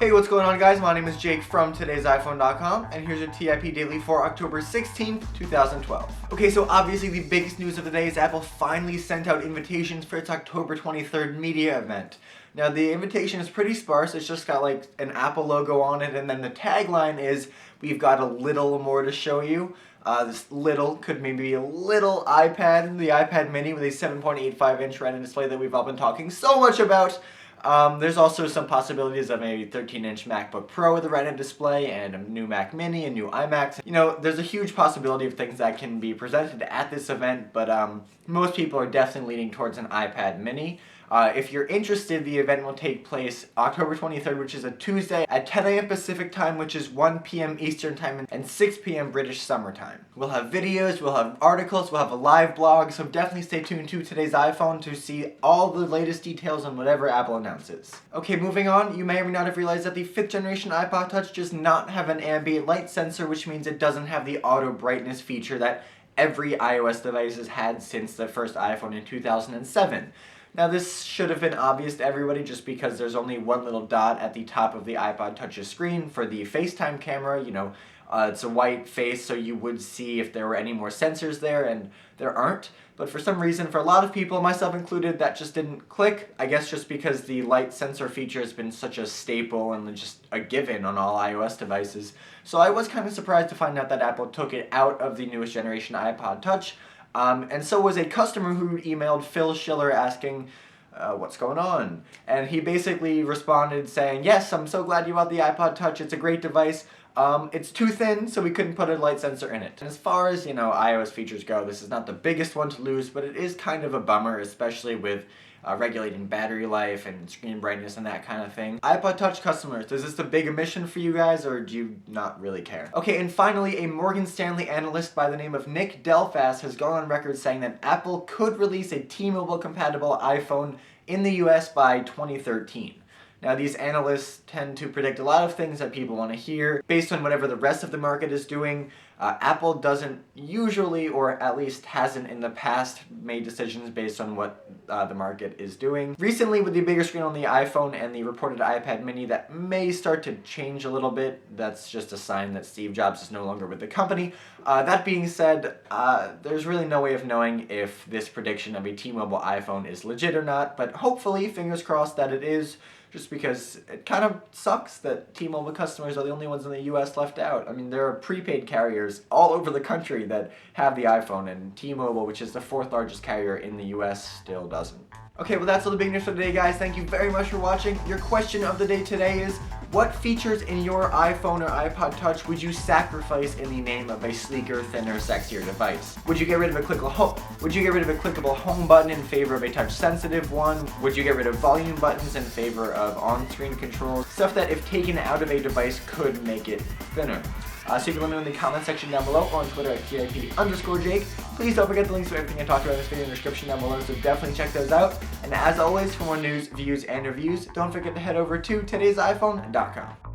Hey, what's going on, guys? My name is Jake from TodaysiPhone.com, and here's your TIP Daily for October 16th, 2012. Okay, so obviously the biggest news of the day is Apple finally sent out invitations for its October 23rd media event. Now, the invitation is pretty sparse. It's just got like an Apple logo on it, and then the tagline is, "We've got a little more to show you." This little could maybe be a little iPad, the iPad mini with a 7.85-inch Retina display that we've all been talking so much about. There's also some possibilities of a 13-inch MacBook Pro with a Retina display and a new Mac Mini and new iMacs. You know, there's a huge possibility of things that can be presented at this event, but most people are definitely leaning towards an iPad Mini. If you're interested, the event will take place October 23rd, which is a Tuesday, at 10 a.m. Pacific time, which is 1 p.m. Eastern time, and 6 p.m. British Summer Time. We'll have videos, we'll have articles, we'll have a live blog, so definitely stay tuned to Today's iPhone to see all the latest details on whatever Apple announces. Okay, moving on, you may or may not have realized that the 5th generation iPod Touch does not have an ambient light sensor, which means it doesn't have the auto brightness feature that every iOS device has had since the first iPhone in 2007. Now, this should have been obvious to everybody just because there's only one little dot at the top of the iPod Touch's screen for the FaceTime camera. You know, it's a white face, so you would see if there were any more sensors there, and there aren't. But for some reason, for a lot of people, myself included, that just didn't click. I guess just because the light sensor feature has been such a staple and just a given on all iOS devices. So I was kind of surprised to find out that Apple took it out of the newest generation iPod Touch. And so was a customer who emailed Phil Schiller asking, what's going on? And he basically responded saying, "Yes, I'm so glad you bought the iPod Touch. It's a great device. It's too thin, so we couldn't put a light sensor in it." And as far as, you know, iOS features go, this is not the biggest one to lose, but it is kind of a bummer, especially with regulating battery life and screen brightness and that kind of thing. iPod Touch customers, is this a big omission for you guys, or do you not really care? Okay, and finally, a Morgan Stanley analyst by the name of Nick Delfas has gone on record saying that Apple could release a T-Mobile compatible iPhone in the US by 2013. Now, these analysts tend to predict a lot of things that people want to hear based on whatever the rest of the market is doing. Apple doesn't usually, or at least hasn't in the past, made decisions based on what the market is doing. Recently, with the bigger screen on the iPhone and the reported iPad mini, that may start to change a little bit. That's just a sign that Steve Jobs is no longer with the company. That being said, there's really no way of knowing if this prediction of a T-Mobile iPhone is legit or not, but hopefully, fingers crossed that it is, just because it kind of sucks that T-Mobile customers are the only ones in the US left out. I mean, there are prepaid carriers all over the country that have the iPhone, and T-Mobile, which is the 4th largest carrier in the US, still doesn't. Okay, well, that's all the big news for today, guys. Thank you very much for watching. Your question of the day today is, what features in your iPhone or iPod Touch would you sacrifice in the name of a sleeker, thinner, sexier device? Would you get rid of a clickable home button in favor of a touch-sensitive one? Would you get rid of volume buttons in favor of on-screen controls? Stuff that, if taken out of a device, could make it thinner. So you can let me know in the comment section down below or on Twitter at TIP_Jake. Please don't forget the links to everything I talked about in this video in the description down below, so definitely check those out. And as always, for more news, views, and reviews, don't forget to head over to TodaysiPhone.com.